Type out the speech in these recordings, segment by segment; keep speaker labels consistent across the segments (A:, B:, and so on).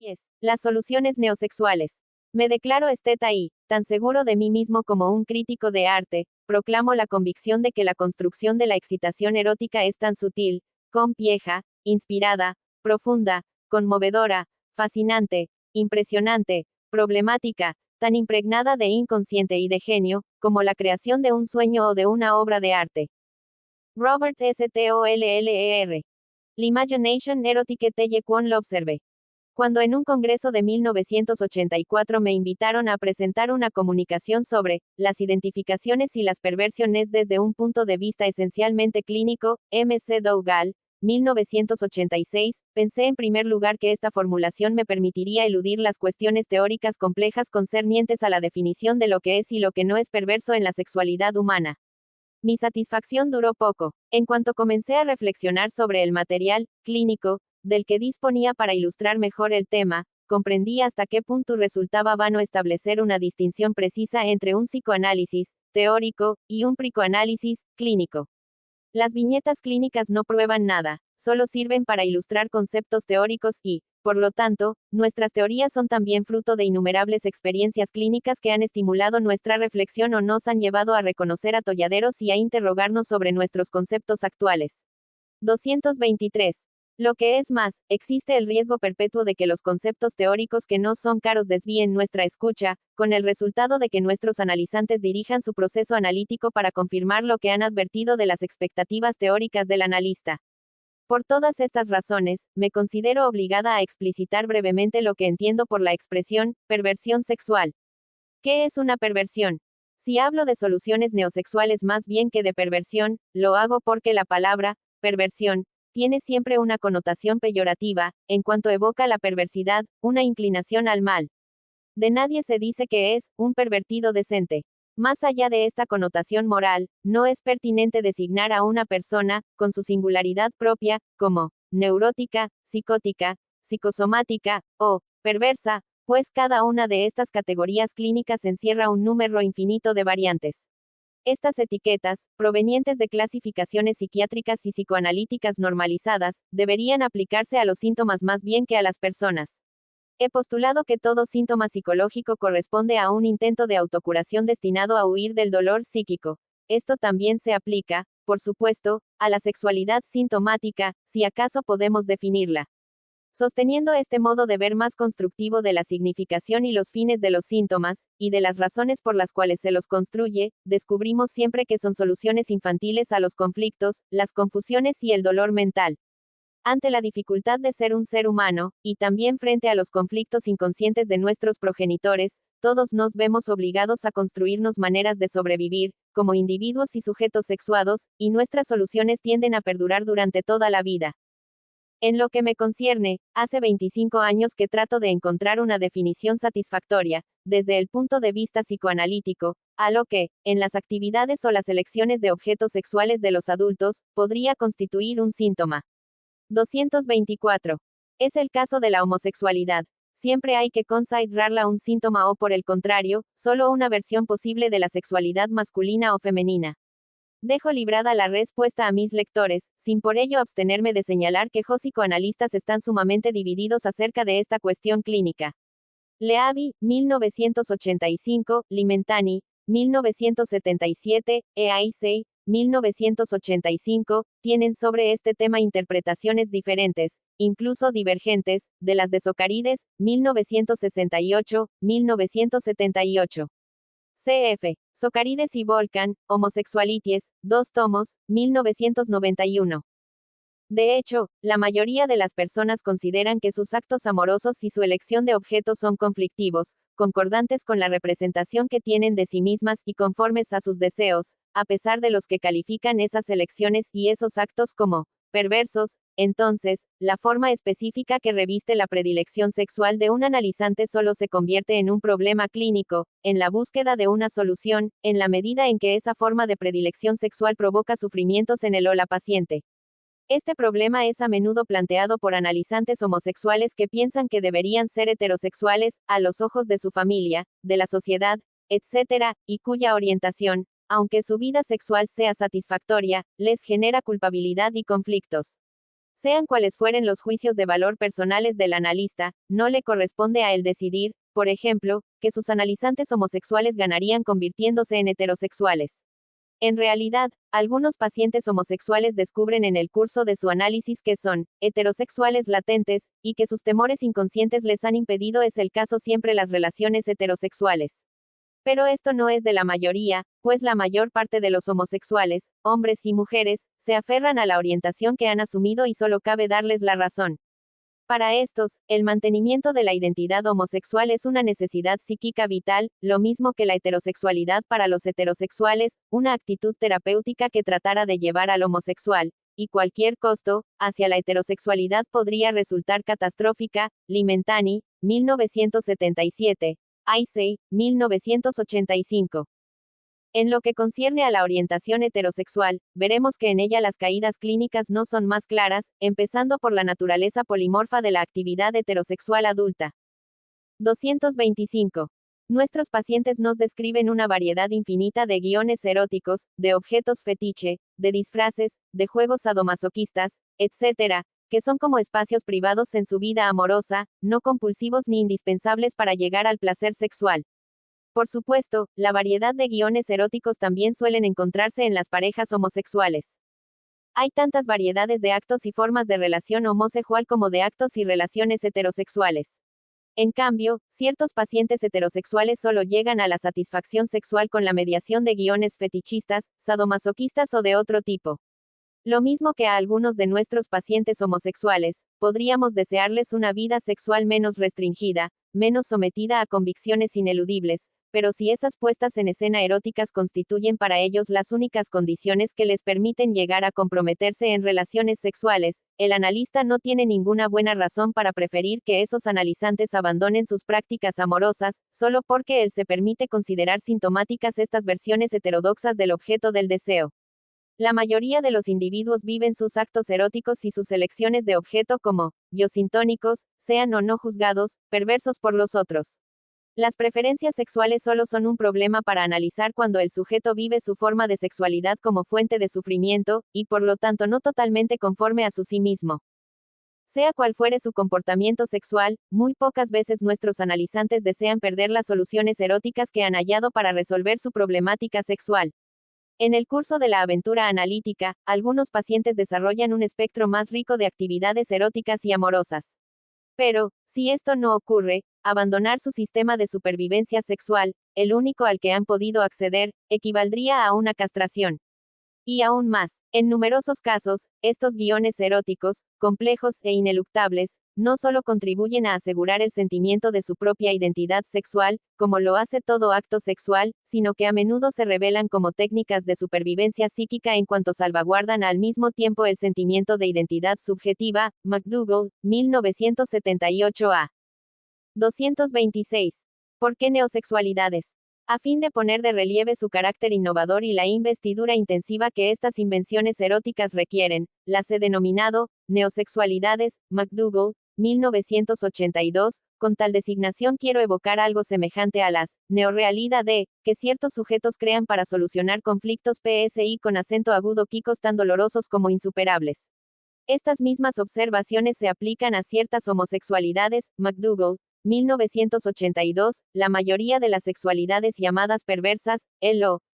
A: 10. Las soluciones neosexuales. Me declaro esteta y, tan seguro de mí mismo como un crítico de arte, proclamo la convicción de que la construcción de la excitación erótica es tan sutil, compleja, inspirada, profunda, conmovedora, fascinante, impresionante, problemática, tan impregnada de inconsciente y de genio, como la creación de un sueño o de una obra de arte. Robert Stoller. L'Imagination Erotique telle qu'on l'observe. Cuando en un congreso de 1984 me invitaron a presentar una comunicación sobre las identificaciones y las perversiones desde un punto de vista esencialmente clínico, M.C. Dougal, 1986, pensé en primer lugar que esta formulación me permitiría eludir las cuestiones teóricas complejas concernientes a la definición de lo que es y lo que no es perverso en la sexualidad humana. Mi satisfacción duró poco. En cuanto comencé a reflexionar sobre el material clínico del que disponía para ilustrar mejor el tema, comprendí hasta qué punto resultaba vano establecer una distinción precisa entre un psicoanálisis teórico y un psicoanálisis clínico. Las viñetas clínicas no prueban nada, solo sirven para ilustrar conceptos teóricos y, por lo tanto, nuestras teorías son también fruto de innumerables experiencias clínicas que han estimulado nuestra reflexión o nos han llevado a reconocer atolladeros y a interrogarnos sobre nuestros conceptos actuales. 223. Lo que es más, existe el riesgo perpetuo de que los conceptos teóricos que no son caros desvíen nuestra escucha, con el resultado de que nuestros analizantes dirijan su proceso analítico para confirmar lo que han advertido de las expectativas teóricas del analista. Por todas estas razones, me considero obligada a explicitar brevemente lo que entiendo por la expresión perversión sexual. ¿Qué es una perversión? Si hablo de soluciones neosexuales más bien que de perversión, lo hago porque la palabra perversión tiene siempre una connotación peyorativa, en cuanto evoca la perversidad, una inclinación al mal. De nadie se dice que es un pervertido decente. Más allá de esta connotación moral, no es pertinente designar a una persona, con su singularidad propia, como neurótica, psicótica, psicosomática, o perversa, pues cada una de estas categorías clínicas encierra un número infinito de variantes. Estas etiquetas, provenientes de clasificaciones psiquiátricas y psicoanalíticas normalizadas, deberían aplicarse a los síntomas más bien que a las personas. He postulado que todo síntoma psicológico corresponde a un intento de autocuración destinado a huir del dolor psíquico. Esto también se aplica, por supuesto, a la sexualidad sintomática, si acaso podemos definirla. Sosteniendo este modo de ver más constructivo de la significación y los fines de los síntomas, y de las razones por las cuales se los construye, descubrimos siempre que son soluciones infantiles a los conflictos, las confusiones y el dolor mental. Ante la dificultad de ser un ser humano, y también frente a los conflictos inconscientes de nuestros progenitores, todos nos vemos obligados a construirnos maneras de sobrevivir, como individuos y sujetos sexuados, y nuestras soluciones tienden a perdurar durante toda la vida. En lo que me concierne, hace 25 años que trato de encontrar una definición satisfactoria, desde el punto de vista psicoanalítico, a lo que, en las actividades o las elecciones de objetos sexuales de los adultos, podría constituir un síntoma. 224. Es el caso de la homosexualidad. Siempre hay que considerarla un síntoma o por el contrario, solo una versión posible de la sexualidad masculina o femenina. Dejo librada la respuesta a mis lectores, sin por ello abstenerme de señalar que los psicoanalistas están sumamente divididos acerca de esta cuestión clínica. Leavi, 1985, Limentani, 1977, EIC, 1985, tienen sobre este tema interpretaciones diferentes, incluso divergentes, de las de Socarides, 1968, 1978. Cf. Socarides y Volcan, Homosexualities, 2 tomos, 1991. De hecho, la mayoría de las personas consideran que sus actos amorosos y su elección de objetos son conflictivos, concordantes con la representación que tienen de sí mismas y conformes a sus deseos, a pesar de los que califican esas elecciones y esos actos como perversos. Entonces, la forma específica que reviste la predilección sexual de un analizante solo se convierte en un problema clínico, en la búsqueda de una solución, en la medida en que esa forma de predilección sexual provoca sufrimientos en el o la paciente. Este problema es a menudo planteado por analizantes homosexuales que piensan que deberían ser heterosexuales, a los ojos de su familia, de la sociedad, etc., y cuya orientación, aunque su vida sexual sea satisfactoria, les genera culpabilidad y conflictos. Sean cuales fueren los juicios de valor personales del analista, no le corresponde a él decidir, por ejemplo, que sus analizantes homosexuales ganarían convirtiéndose en heterosexuales. En realidad, algunos pacientes homosexuales descubren en el curso de su análisis que son heterosexuales latentes, y que sus temores inconscientes les han impedido es el caso siempre las relaciones heterosexuales. Pero esto no es de la mayoría, pues la mayor parte de los homosexuales, hombres y mujeres, se aferran a la orientación que han asumido y solo cabe darles la razón. Para estos, el mantenimiento de la identidad homosexual es una necesidad psíquica vital, lo mismo que la heterosexualidad para los heterosexuales, una actitud terapéutica que tratara de llevar al homosexual, y cualquier costo, hacia la heterosexualidad podría resultar catastrófica. Limentani, 1977. Icey, 1985. En lo que concierne a la orientación heterosexual, veremos que en ella las caídas clínicas no son más claras, empezando por la naturaleza polimorfa de la actividad heterosexual adulta. 225. Nuestros pacientes nos describen una variedad infinita de guiones eróticos, de objetos fetiche, de disfraces, de juegos sadomasoquistas, etc., que son como espacios privados en su vida amorosa, no compulsivos ni indispensables para llegar al placer sexual. Por supuesto, la variedad de guiones eróticos también suelen encontrarse en las parejas homosexuales. Hay tantas variedades de actos y formas de relación homosexual como de actos y relaciones heterosexuales. En cambio, ciertos pacientes heterosexuales solo llegan a la satisfacción sexual con la mediación de guiones fetichistas, sadomasoquistas o de otro tipo. Lo mismo que a algunos de nuestros pacientes homosexuales, podríamos desearles una vida sexual menos restringida, menos sometida a convicciones ineludibles, pero si esas puestas en escena eróticas constituyen para ellos las únicas condiciones que les permiten llegar a comprometerse en relaciones sexuales, el analista no tiene ninguna buena razón para preferir que esos analizantes abandonen sus prácticas amorosas, solo porque él se permite considerar sintomáticas estas versiones heterodoxas del objeto del deseo. La mayoría de los individuos viven sus actos eróticos y sus elecciones de objeto como yo-sintónicos, sean o no juzgados, perversos por los otros. Las preferencias sexuales solo son un problema para analizar cuando el sujeto vive su forma de sexualidad como fuente de sufrimiento, y por lo tanto no totalmente conforme a su sí mismo. Sea cual fuere su comportamiento sexual, muy pocas veces nuestros analizantes desean perder las soluciones eróticas que han hallado para resolver su problemática sexual. En el curso de la aventura analítica, algunos pacientes desarrollan un espectro más rico de actividades eróticas y amorosas. Pero, si esto no ocurre, abandonar su sistema de supervivencia sexual, el único al que han podido acceder, equivaldría a una castración. Y aún más, en numerosos casos, estos guiones eróticos, complejos e ineluctables, no solo contribuyen a asegurar el sentimiento de su propia identidad sexual, como lo hace todo acto sexual, sino que a menudo se revelan como técnicas de supervivencia psíquica en cuanto salvaguardan al mismo tiempo el sentimiento de identidad subjetiva. McDougall, 1978a. 226. ¿Por qué neosexualidades? A fin de poner de relieve su carácter innovador y la investidura intensiva que estas invenciones eróticas requieren, las he denominado neosexualidades. McDougall, 1982, con tal designación quiero evocar algo semejante a las neorrealidades que ciertos sujetos crean para solucionar conflictos PSI con acento agudo quicos tan dolorosos como insuperables. Estas mismas observaciones se aplican a ciertas homosexualidades. McDougall, 1982, la mayoría de las sexualidades llamadas perversas,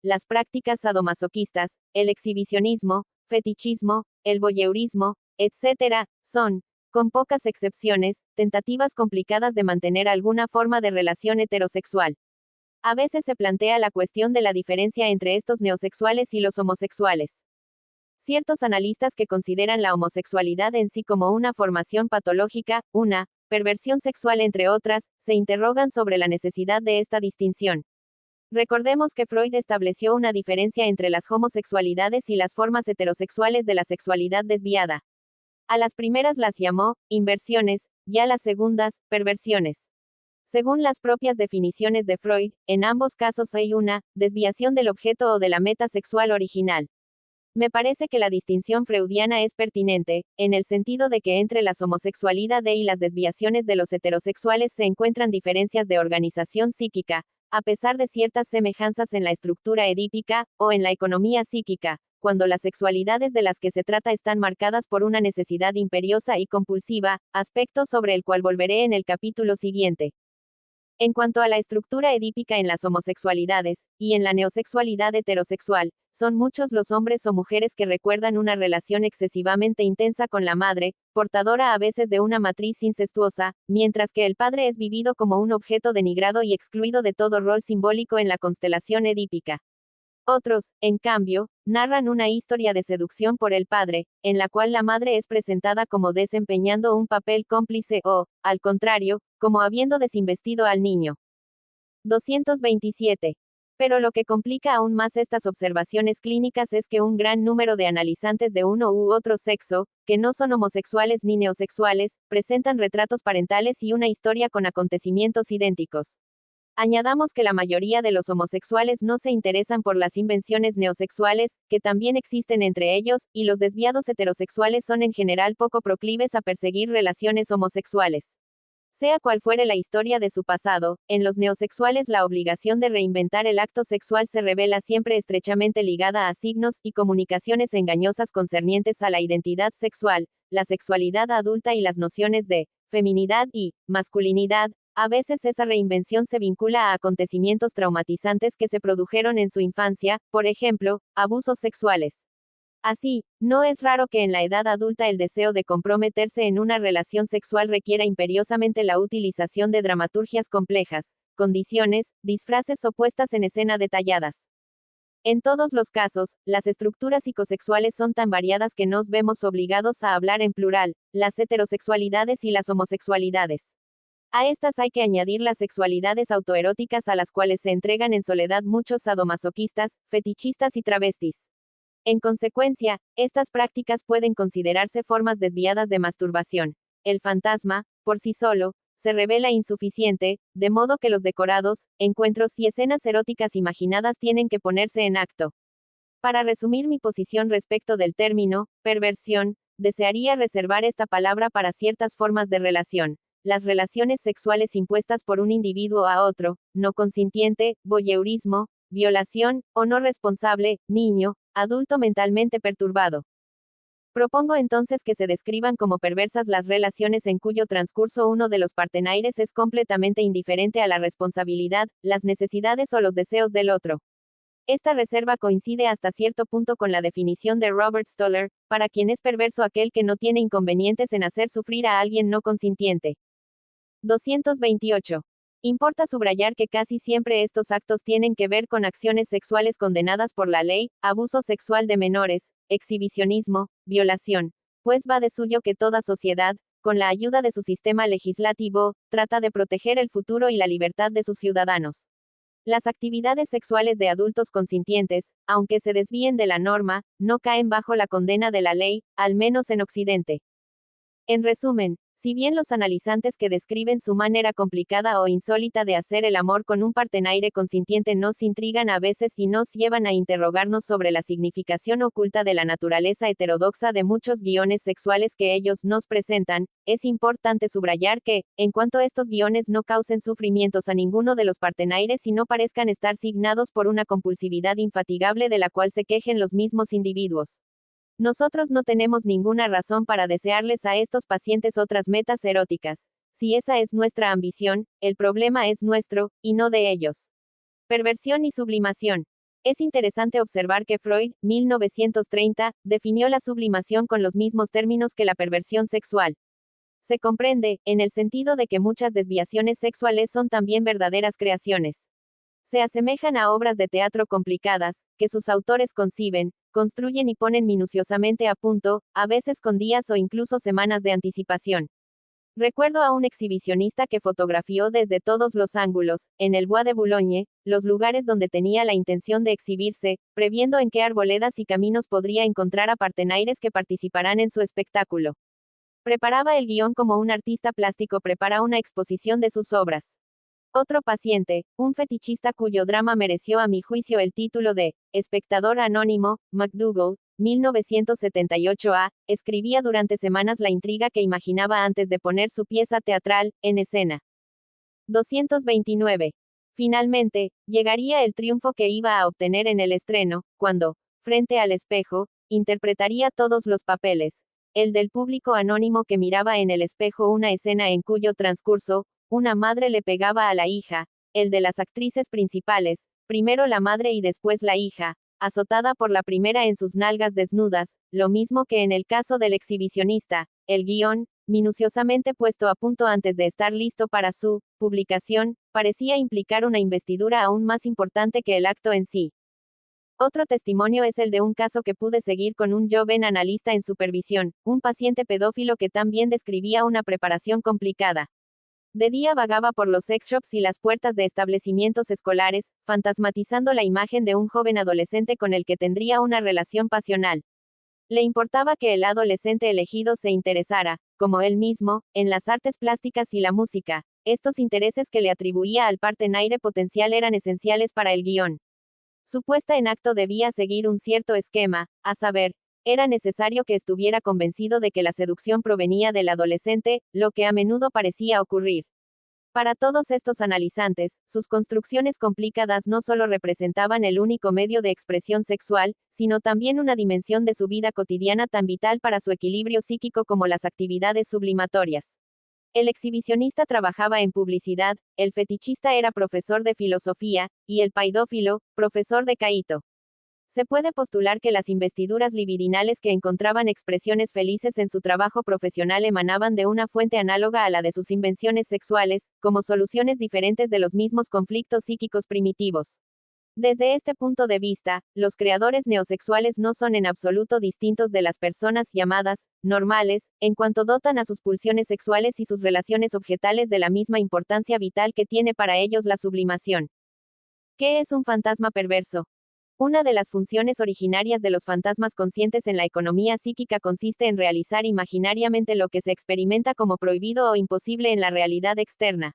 A: las prácticas sadomasoquistas, el exhibicionismo, fetichismo, el voyeurismo, etc., son, con pocas excepciones, tentativas complicadas de mantener alguna forma de relación heterosexual. A veces se plantea la cuestión de la diferencia entre estos neosexuales y los homosexuales. Ciertos analistas que consideran la homosexualidad en sí como una formación patológica, una perversión sexual entre otras, se interrogan sobre la necesidad de esta distinción. Recordemos que Freud estableció una diferencia entre las homosexualidades y las formas heterosexuales de la sexualidad desviada. A las primeras las llamó inversiones, y a las segundas, perversiones. Según las propias definiciones de Freud, en ambos casos hay una desviación del objeto o de la meta sexual original. Me parece que la distinción freudiana es pertinente, en el sentido de que entre las homosexualidades y las desviaciones de los heterosexuales se encuentran diferencias de organización psíquica, a pesar de ciertas semejanzas en la estructura edípica, o en la economía psíquica, cuando las sexualidades de las que se trata están marcadas por una necesidad imperiosa y compulsiva, aspecto sobre el cual volveré en el capítulo siguiente. En cuanto a la estructura edípica en las homosexualidades, y en la neosexualidad heterosexual, son muchos los hombres o mujeres que recuerdan una relación excesivamente intensa con la madre, portadora a veces de una matriz incestuosa, mientras que el padre es vivido como un objeto denigrado y excluido de todo rol simbólico en la constelación edípica. Otros, en cambio, narran una historia de seducción por el padre, en la cual la madre es presentada como desempeñando un papel cómplice o, al contrario, como habiendo desinvestido al niño. 227. Pero lo que complica aún más estas observaciones clínicas es que un gran número de analizantes de uno u otro sexo, que no son homosexuales ni neosexuales, presentan retratos parentales y una historia con acontecimientos idénticos. Añadamos que la mayoría de los homosexuales no se interesan por las invenciones neosexuales, que también existen entre ellos, y los desviados heterosexuales son en general poco proclives a perseguir relaciones homosexuales. Sea cual fuere la historia de su pasado, en los neosexuales la obligación de reinventar el acto sexual se revela siempre estrechamente ligada a signos y comunicaciones engañosas concernientes a la identidad sexual, la sexualidad adulta y las nociones de feminidad y masculinidad. A veces esa reinvención se vincula a acontecimientos traumatizantes que se produjeron en su infancia, por ejemplo, abusos sexuales. Así, no es raro que en la edad adulta el deseo de comprometerse en una relación sexual requiera imperiosamente la utilización de dramaturgias complejas, condiciones, disfraces o puestas en escena detalladas. En todos los casos, las estructuras psicosexuales son tan variadas que nos vemos obligados a hablar en plural, las heterosexualidades y las homosexualidades. A estas hay que añadir las sexualidades autoeróticas a las cuales se entregan en soledad muchos sadomasoquistas, fetichistas y travestis. En consecuencia, estas prácticas pueden considerarse formas desviadas de masturbación. El fantasma, por sí solo, se revela insuficiente, de modo que los decorados, encuentros y escenas eróticas imaginadas tienen que ponerse en acto. Para resumir mi posición respecto del término, perversión, desearía reservar esta palabra para ciertas formas de relación. Las relaciones sexuales impuestas por un individuo a otro, no consintiente, voyeurismo, violación, o no responsable, niño, adulto mentalmente perturbado. Propongo entonces que se describan como perversas las relaciones en cuyo transcurso uno de los partenaires es completamente indiferente a la responsabilidad, las necesidades o los deseos del otro. Esta reserva coincide hasta cierto punto con la definición de Robert Stoller, para quien es perverso aquel que no tiene inconvenientes en hacer sufrir a alguien no consintiente. 228. Importa subrayar que casi siempre estos actos tienen que ver con acciones sexuales condenadas por la ley, abuso sexual de menores, exhibicionismo, violación, pues va de suyo que toda sociedad, con la ayuda de su sistema legislativo, trata de proteger el futuro y la libertad de sus ciudadanos. Las actividades sexuales de adultos consintientes, aunque se desvíen de la norma, no caen bajo la condena de la ley, al menos en Occidente. En resumen, si bien los analizantes que describen su manera complicada o insólita de hacer el amor con un partenaire consintiente nos intrigan a veces y nos llevan a interrogarnos sobre la significación oculta de la naturaleza heterodoxa de muchos guiones sexuales que ellos nos presentan, es importante subrayar que, en cuanto estos guiones no causen sufrimientos a ninguno de los partenaires y no parezcan estar signados por una compulsividad infatigable de la cual se quejen los mismos individuos. Nosotros no tenemos ninguna razón para desearles a estos pacientes otras metas eróticas. Si esa es nuestra ambición, el problema es nuestro, y no de ellos. Perversión y sublimación. Es interesante observar que Freud, 1930, definió la sublimación con los mismos términos que la perversión sexual. Se comprende, en el sentido de que muchas desviaciones sexuales son también verdaderas creaciones. Se asemejan a obras de teatro complicadas, que sus autores conciben, construyen y ponen minuciosamente a punto, a veces con días o incluso semanas de anticipación. Recuerdo a un exhibicionista que fotografió desde todos los ángulos, en el Bois de Boulogne, los lugares donde tenía la intención de exhibirse, previendo en qué arboledas y caminos podría encontrar a partenaires que participarán en su espectáculo. Preparaba el guión como un artista plástico prepara una exposición de sus obras. Otro paciente, un fetichista cuyo drama mereció a mi juicio el título de espectador anónimo, McDougall, 1978a, escribía durante semanas la intriga que imaginaba antes de poner su pieza teatral en escena. 229. Finalmente, llegaría el triunfo que iba a obtener en el estreno, cuando, frente al espejo, interpretaría todos los papeles. El del público anónimo que miraba en el espejo una escena en cuyo transcurso, una madre le pegaba a la hija. El de las actrices principales, primero la madre y después la hija, azotada por la primera en sus nalgas desnudas, lo mismo que en el caso del exhibicionista. El guión, minuciosamente puesto a punto antes de estar listo para su publicación, parecía implicar una investidura aún más importante que el acto en sí. Otro testimonio es el de un caso que pude seguir con un joven analista en supervisión, un paciente pedófilo que también describía una preparación complicada. De día vagaba por los sex shops y las puertas de establecimientos escolares, fantasmatizando la imagen de un joven adolescente con el que tendría una relación pasional. Le importaba que el adolescente elegido se interesara, como él mismo, en las artes plásticas y la música. Estos intereses que le atribuía al partenaire potencial eran esenciales para el guión. Su puesta en acto debía seguir un cierto esquema, a saber, era necesario que estuviera convencido de que la seducción provenía del adolescente, lo que a menudo parecía ocurrir. Para todos estos analizantes, sus construcciones complicadas no solo representaban el único medio de expresión sexual, sino también una dimensión de su vida cotidiana tan vital para su equilibrio psíquico como las actividades sublimatorias. El exhibicionista trabajaba en publicidad, el fetichista era profesor de filosofía, y el paidófilo, profesor de caíto. Se puede postular que las investiduras libidinales que encontraban expresiones felices en su trabajo profesional emanaban de una fuente análoga a la de sus invenciones sexuales, como soluciones diferentes de los mismos conflictos psíquicos primitivos. Desde este punto de vista, los creadores neosexuales no son en absoluto distintos de las personas llamadas normales, en cuanto dotan a sus pulsiones sexuales y sus relaciones objetales de la misma importancia vital que tiene para ellos la sublimación. ¿Qué es un fantasma perverso? Una de las funciones originarias de los fantasmas conscientes en la economía psíquica consiste en realizar imaginariamente lo que se experimenta como prohibido o imposible en la realidad externa.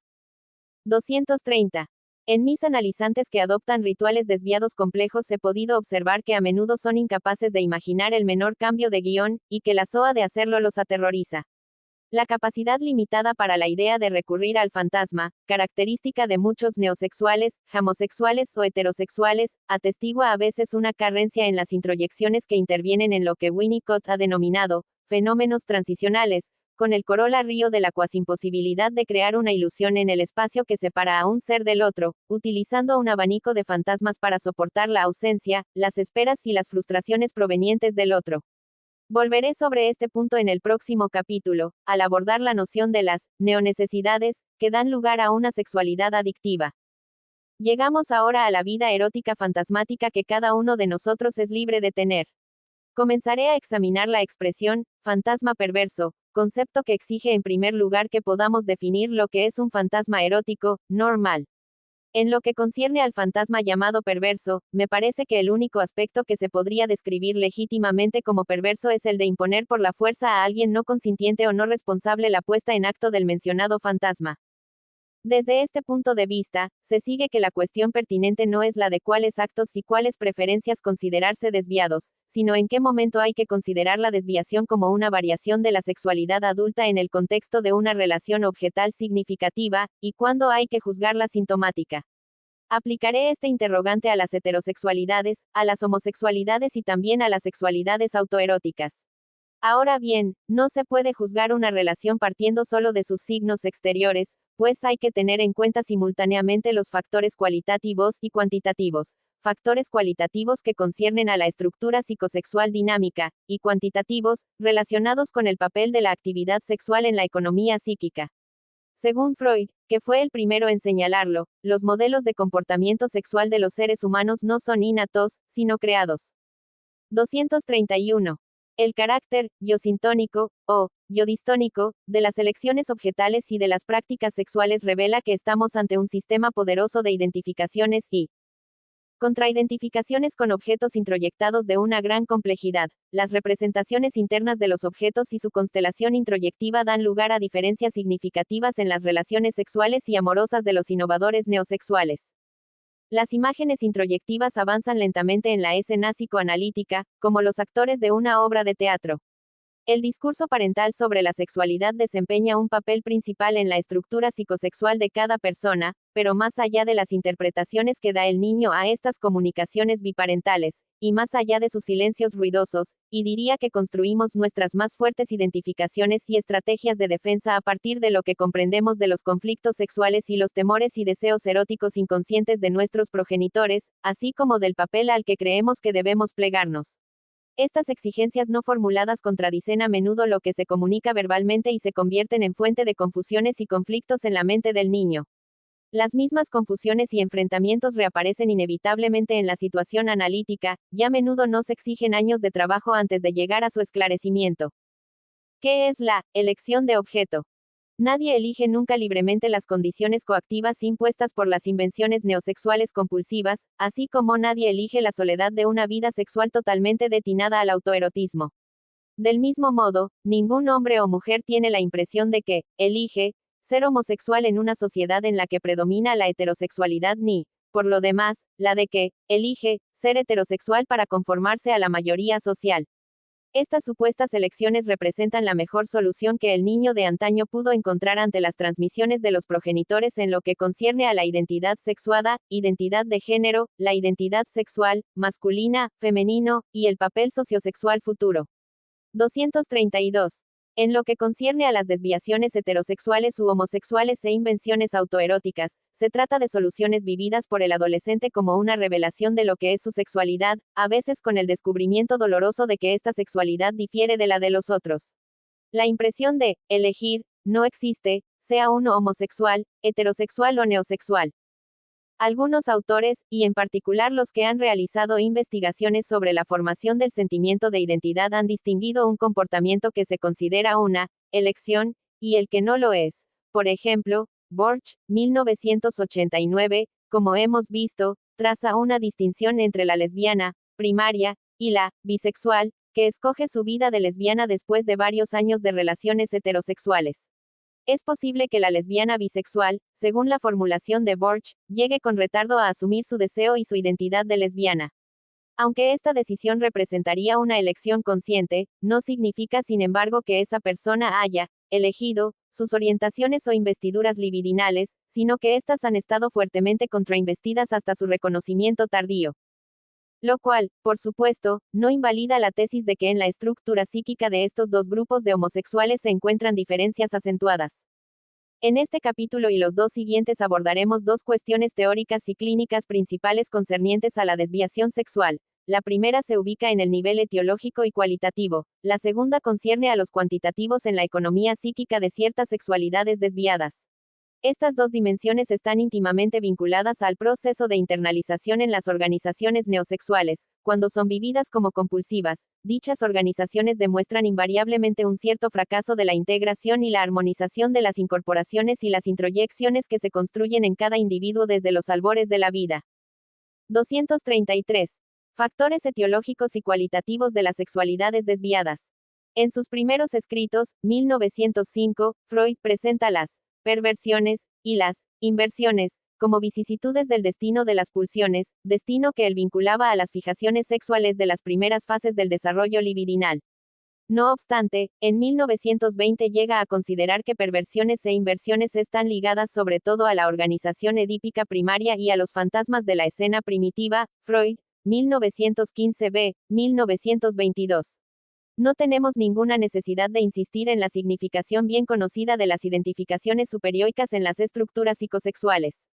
A: 230. En mis analizantes que adoptan rituales desviados complejos he podido observar que a menudo son incapaces de imaginar el menor cambio de guión, y que la soa de hacerlo los aterroriza. La capacidad limitada para la idea de recurrir al fantasma, característica de muchos neosexuales, homosexuales o heterosexuales, atestigua a veces una carencia en las introyecciones que intervienen en lo que Winnicott ha denominado fenómenos transicionales, con el corolario de la cuasimposibilidad de crear una ilusión en el espacio que separa a un ser del otro, utilizando un abanico de fantasmas para soportar la ausencia, las esperas y las frustraciones provenientes del otro. Volveré sobre este punto en el próximo capítulo, al abordar la noción de las neonecesidades, que dan lugar a una sexualidad adictiva. Llegamos ahora a la vida erótica fantasmática que cada uno de nosotros es libre de tener. Comenzaré a examinar la expresión fantasma perverso, concepto que exige en primer lugar que podamos definir lo que es un fantasma erótico normal. En lo que concierne al fantasma llamado perverso, me parece que el único aspecto que se podría describir legítimamente como perverso es el de imponer por la fuerza a alguien no consintiente o no responsable la puesta en acto del mencionado fantasma. Desde este punto de vista, se sigue que la cuestión pertinente no es la de cuáles actos y cuáles preferencias considerarse desviados, sino en qué momento hay que considerar la desviación como una variación de la sexualidad adulta en el contexto de una relación objetal significativa, y cuándo hay que juzgarla sintomática. Aplicaré este interrogante a las heterosexualidades, a las homosexualidades y también a las sexualidades autoeróticas. Ahora bien, no se puede juzgar una relación partiendo solo de sus signos exteriores, pues hay que tener en cuenta simultáneamente los factores cualitativos y cuantitativos, factores cualitativos que conciernen a la estructura psicosexual dinámica, y cuantitativos, relacionados con el papel de la actividad sexual en la economía psíquica. Según Freud, que fue el primero en señalarlo, los modelos de comportamiento sexual de los seres humanos no son innatos, sino creados. 231. El carácter yosintónico, o yodistónico, de las elecciones objetales y de las prácticas sexuales revela que estamos ante un sistema poderoso de identificaciones y contraidentificaciones con objetos introyectados de una gran complejidad. Las representaciones internas de los objetos y su constelación introyectiva dan lugar a diferencias significativas en las relaciones sexuales y amorosas de los innovadores neosexuales. Las imágenes introyectivas avanzan lentamente en la escena psicoanalítica, como los actores de una obra de teatro. El discurso parental sobre la sexualidad desempeña un papel principal en la estructura psicosexual de cada persona, pero más allá de las interpretaciones que da el niño a estas comunicaciones biparentales, y más allá de sus silencios ruidosos, y diría que construimos nuestras más fuertes identificaciones y estrategias de defensa a partir de lo que comprendemos de los conflictos sexuales y los temores y deseos eróticos inconscientes de nuestros progenitores, así como del papel al que creemos que debemos plegarnos. Estas exigencias no formuladas contradicen a menudo lo que se comunica verbalmente y se convierten en fuente de confusiones y conflictos en la mente del niño. Las mismas confusiones y enfrentamientos reaparecen inevitablemente en la situación analítica, y a menudo nos exigen años de trabajo antes de llegar a su esclarecimiento. ¿Qué es la elección de objeto? Nadie elige nunca libremente las condiciones coactivas impuestas por las invenciones neosexuales compulsivas, así como nadie elige la soledad de una vida sexual totalmente destinada al autoerotismo. Del mismo modo, ningún hombre o mujer tiene la impresión de que elige ser homosexual en una sociedad en la que predomina la heterosexualidad ni, por lo demás, la de que elige ser heterosexual para conformarse a la mayoría social. Estas supuestas elecciones representan la mejor solución que el niño de antaño pudo encontrar ante las transmisiones de los progenitores en lo que concierne a la identidad sexuada, identidad de género, la identidad sexual, masculina, femenino, y el papel sociosexual futuro. 232. En lo que concierne a las desviaciones heterosexuales u homosexuales e invenciones autoeróticas, se trata de soluciones vividas por el adolescente como una revelación de lo que es su sexualidad, a veces con el descubrimiento doloroso de que esta sexualidad difiere de la de los otros. La impresión de elegir no existe, sea uno homosexual, heterosexual o neosexual. Algunos autores, y en particular los que han realizado investigaciones sobre la formación del sentimiento de identidad, han distinguido un comportamiento que se considera una elección, y el que no lo es. Por ejemplo, Borch, 1989, como hemos visto, traza una distinción entre la lesbiana, primaria, y la bisexual, que escoge su vida de lesbiana después de varios años de relaciones heterosexuales. Es posible que la lesbiana bisexual, según la formulación de Borch, llegue con retardo a asumir su deseo y su identidad de lesbiana. Aunque esta decisión representaría una elección consciente, no significa sin embargo que esa persona haya elegido sus orientaciones o investiduras libidinales, sino que éstas han estado fuertemente contrainvestidas hasta su reconocimiento tardío. Lo cual, por supuesto, no invalida la tesis de que en la estructura psíquica de estos dos grupos de homosexuales se encuentran diferencias acentuadas. En este capítulo y los dos siguientes abordaremos dos cuestiones teóricas y clínicas principales concernientes a la desviación sexual. La primera se ubica en el nivel etiológico y cualitativo, la segunda concierne a los cuantitativos en la economía psíquica de ciertas sexualidades desviadas. Estas dos dimensiones están íntimamente vinculadas al proceso de internalización en las organizaciones neosexuales. Cuando son vividas como compulsivas, dichas organizaciones demuestran invariablemente un cierto fracaso de la integración y la armonización de las incorporaciones y las introyecciones que se construyen en cada individuo desde los albores de la vida. 233. Factores etiológicos y cualitativos de las sexualidades desviadas. En sus primeros escritos, 1905, Freud presenta las perversiones, y las inversiones, como vicisitudes del destino de las pulsiones, destino que él vinculaba a las fijaciones sexuales de las primeras fases del desarrollo libidinal. No obstante, en 1920 llega a considerar que perversiones e inversiones están ligadas sobre todo a la organización edípica primaria y a los fantasmas de la escena primitiva. Freud, 1915b, 1922. No tenemos ninguna necesidad de insistir en la significación bien conocida de las identificaciones superioicas en las estructuras psicosexuales.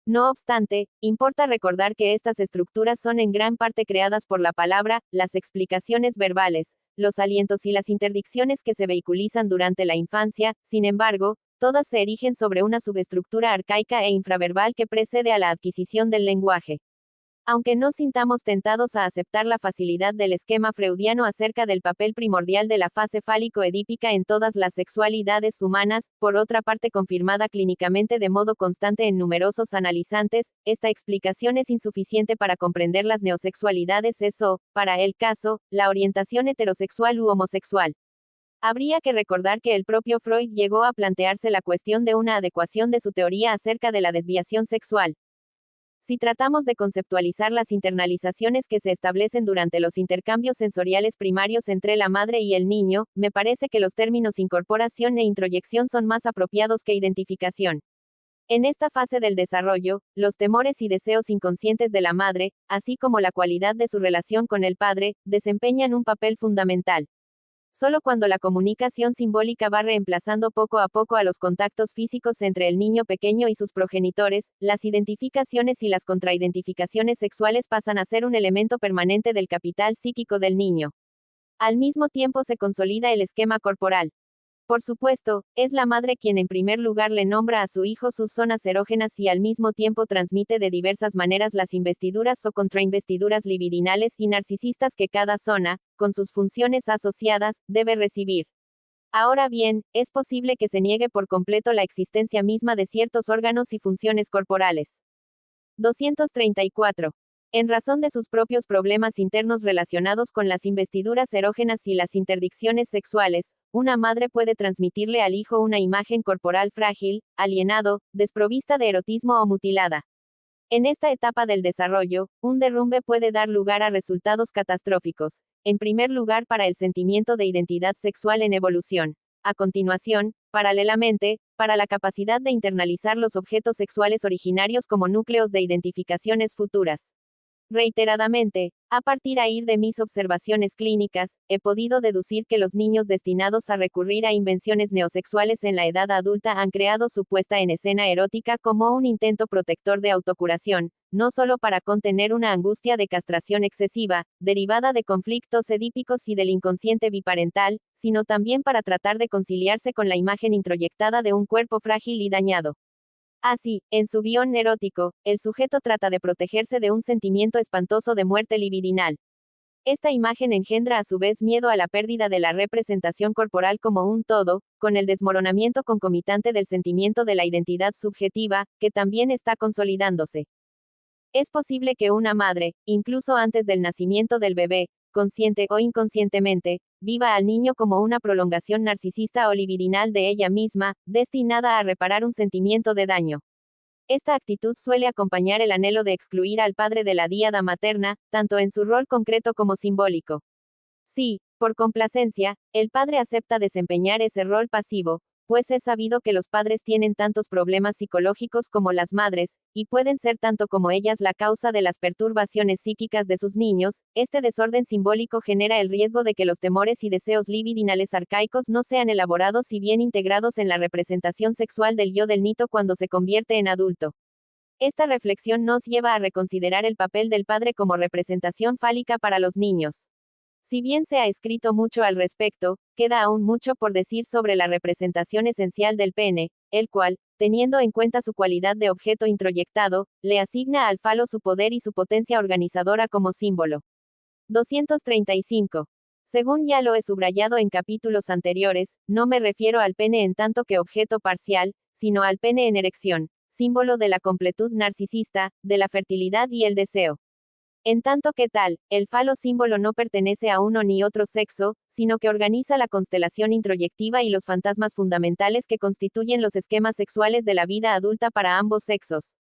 A: No obstante, importa recordar que estas estructuras son en gran parte creadas por la palabra, las explicaciones verbales, los alientos y las interdicciones que se vehiculizan durante la infancia. Sin embargo, todas se erigen sobre una subestructura arcaica e infraverbal que precede a la adquisición del lenguaje. Aunque no sintamos tentados a aceptar la facilidad del esquema freudiano acerca del papel primordial de la fase fálico-edípica en todas las sexualidades humanas, por otra parte confirmada clínicamente de modo constante en numerosos analizantes, esta explicación es insuficiente para comprender las neosexualidades o, para el caso, la orientación heterosexual u homosexual. Habría que recordar que el propio Freud llegó a plantearse la cuestión de una adecuación de su teoría acerca de la desviación sexual. Si tratamos de conceptualizar las internalizaciones que se establecen durante los intercambios sensoriales primarios entre la madre y el niño, me parece que los términos incorporación e introyección son más apropiados que identificación. En esta fase del desarrollo, los temores y deseos inconscientes de la madre, así como la cualidad de su relación con el padre, desempeñan un papel fundamental. Solo cuando la comunicación simbólica va reemplazando poco a poco a los contactos físicos entre el niño pequeño y sus progenitores, las identificaciones y las contraidentificaciones sexuales pasan a ser un elemento permanente del capital psíquico del niño. Al mismo tiempo se consolida el esquema corporal. Por supuesto, es la madre quien en primer lugar le nombra a su hijo sus zonas erógenas y al mismo tiempo transmite de diversas maneras las investiduras o contrainvestiduras libidinales y narcisistas que cada zona, con sus funciones asociadas, debe recibir. Ahora bien, es posible que se niegue por completo la existencia misma de ciertos órganos y funciones corporales. 234. En razón de sus propios problemas internos relacionados con las investiduras erógenas y las interdicciones sexuales, una madre puede transmitirle al hijo una imagen corporal frágil, alienado, desprovista de erotismo o mutilada. En esta etapa del desarrollo, un derrumbe puede dar lugar a resultados catastróficos. En primer lugar, para el sentimiento de identidad sexual en evolución. A continuación, paralelamente, para la capacidad de internalizar los objetos sexuales originarios como núcleos de identificaciones futuras. Reiteradamente, a partir de mis observaciones clínicas, he podido deducir que los niños destinados a recurrir a invenciones neosexuales en la edad adulta han creado su puesta en escena erótica como un intento protector de autocuración, no solo para contener una angustia de castración excesiva, derivada de conflictos edípicos y del inconsciente biparental, sino también para tratar de conciliarse con la imagen introyectada de un cuerpo frágil y dañado. Así, en su guión erótico, el sujeto trata de protegerse de un sentimiento espantoso de muerte libidinal. Esta imagen engendra a su vez miedo a la pérdida de la representación corporal como un todo, con el desmoronamiento concomitante del sentimiento de la identidad subjetiva, que también está consolidándose. Es posible que una madre, incluso antes del nacimiento del bebé, consciente o inconscientemente, viva al niño como una prolongación narcisista o libidinal de ella misma, destinada a reparar un sentimiento de daño. Esta actitud suele acompañar el anhelo de excluir al padre de la díada materna, tanto en su rol concreto como simbólico. Sí, por complacencia, el padre acepta desempeñar ese rol pasivo, pues es sabido que los padres tienen tantos problemas psicológicos como las madres, y pueden ser tanto como ellas la causa de las perturbaciones psíquicas de sus niños. Este desorden simbólico genera el riesgo de que los temores y deseos libidinales arcaicos no sean elaborados y bien integrados en la representación sexual del yo del nito cuando se convierte en adulto. Esta reflexión nos lleva a reconsiderar el papel del padre como representación fálica para los niños. Si bien se ha escrito mucho al respecto, queda aún mucho por decir sobre la representación esencial del pene, el cual, teniendo en cuenta su cualidad de objeto introyectado, le asigna al falo su poder y su potencia organizadora como símbolo. 235. Según ya lo he subrayado en capítulos anteriores, no me refiero al pene en tanto que objeto parcial, sino al pene en erección, símbolo de la completud narcisista, de la fertilidad y el deseo. En tanto que tal, el falo símbolo no pertenece a uno ni otro sexo, sino que organiza la constelación introyectiva y los fantasmas fundamentales que constituyen los esquemas sexuales de la vida adulta para ambos sexos.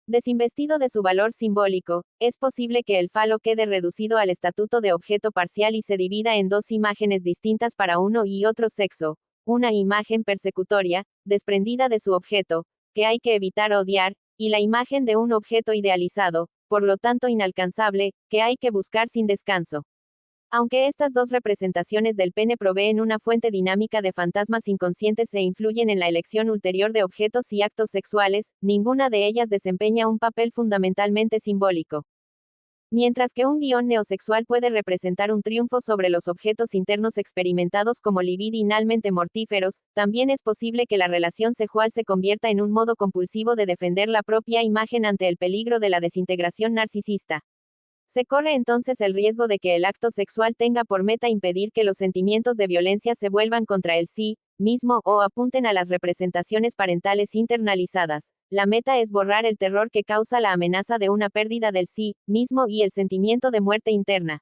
A: Desinvestido de su valor simbólico, es posible que el falo quede reducido al estatuto de objeto parcial y se divida en dos imágenes distintas para uno y otro sexo, una imagen persecutoria, desprendida de su objeto, que hay que evitar odiar, y la imagen de un objeto idealizado, por lo tanto inalcanzable, que hay que buscar sin descanso. Aunque estas dos representaciones del pene proveen una fuente dinámica de fantasmas inconscientes e influyen en la elección ulterior de objetos y actos sexuales, ninguna de ellas desempeña un papel fundamentalmente simbólico. Mientras que un guión neosexual puede representar un triunfo sobre los objetos internos experimentados como libidinalmente mortíferos, también es posible que la relación sexual se convierta en un modo compulsivo de defender la propia imagen ante el peligro de la desintegración narcisista. Se corre entonces el riesgo de que el acto sexual tenga por meta impedir que los sentimientos de violencia se vuelvan contra el sí mismo o apunten a las representaciones parentales internalizadas. La meta es borrar el terror que causa la amenaza de una pérdida del sí mismo y el sentimiento de muerte interna.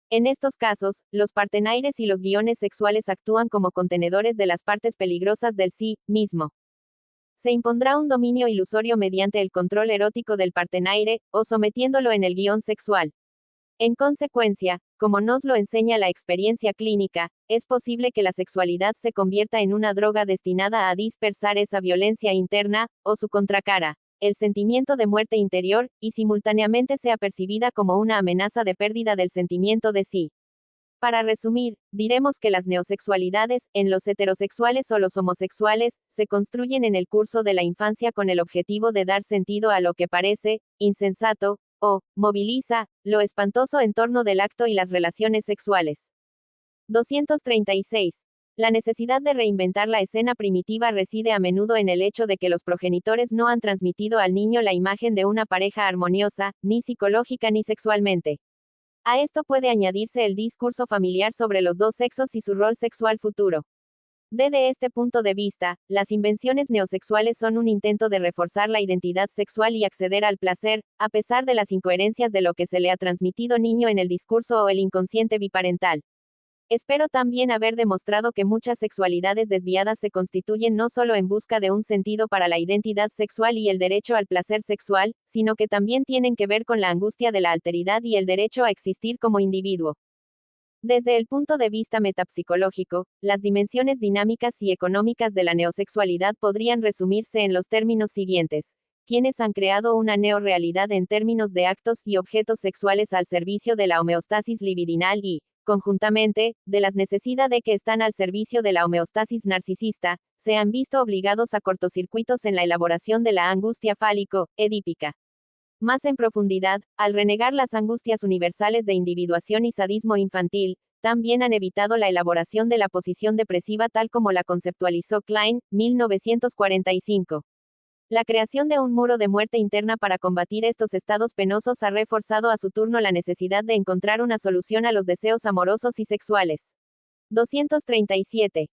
A: En estos casos, los partenaires y los guiones sexuales actúan como contenedores de las partes peligrosas del sí mismo. Se impondrá un dominio ilusorio mediante el control erótico del partenaire, o sometiéndolo en el guión sexual. En consecuencia, como nos lo enseña la experiencia clínica, es posible que la sexualidad se convierta en una droga destinada a dispersar esa violencia interna, o su contracara, el sentimiento de muerte interior, y simultáneamente sea percibida como una amenaza de pérdida del sentimiento de sí. Para resumir, diremos que las neosexualidades, en los heterosexuales o los homosexuales, se construyen en el curso de la infancia con el objetivo de dar sentido a lo que parece insensato, o moviliza lo espantoso en torno del acto y las relaciones sexuales. 236. La necesidad de reinventar la escena primitiva reside a menudo en el hecho de que los progenitores no han transmitido al niño la imagen de una pareja armoniosa, ni psicológica ni sexualmente. A esto puede añadirse el discurso familiar sobre los dos sexos y su rol sexual futuro. Desde este punto de vista, las invenciones neosexuales son un intento de reforzar la identidad sexual y acceder al placer, a pesar de las incoherencias de lo que se le ha transmitido niño en el discurso o el inconsciente biparental. Espero también haber demostrado que muchas sexualidades desviadas se constituyen no solo en busca de un sentido para la identidad sexual y el derecho al placer sexual, sino que también tienen que ver con la angustia de la alteridad y el derecho a existir como individuo. Desde el punto de vista metapsicológico, las dimensiones dinámicas y económicas de la neosexualidad podrían resumirse en los términos siguientes. Quienes han creado una neorealidad en términos de actos y objetos sexuales al servicio de la homeostasis libidinal y, conjuntamente, de las necesidades que están al servicio de la homeostasis narcisista, se han visto obligados a cortocircuitos en la elaboración de la angustia fálico-edípica. Más en profundidad, al renegar las angustias universales de individuación y sadismo infantil, también han evitado la elaboración de la posición depresiva tal como la conceptualizó Klein, 1945. La creación de un muro de muerte interna para combatir estos estados penosos ha reforzado a su turno la necesidad de encontrar una solución a los deseos amorosos y sexuales. 237.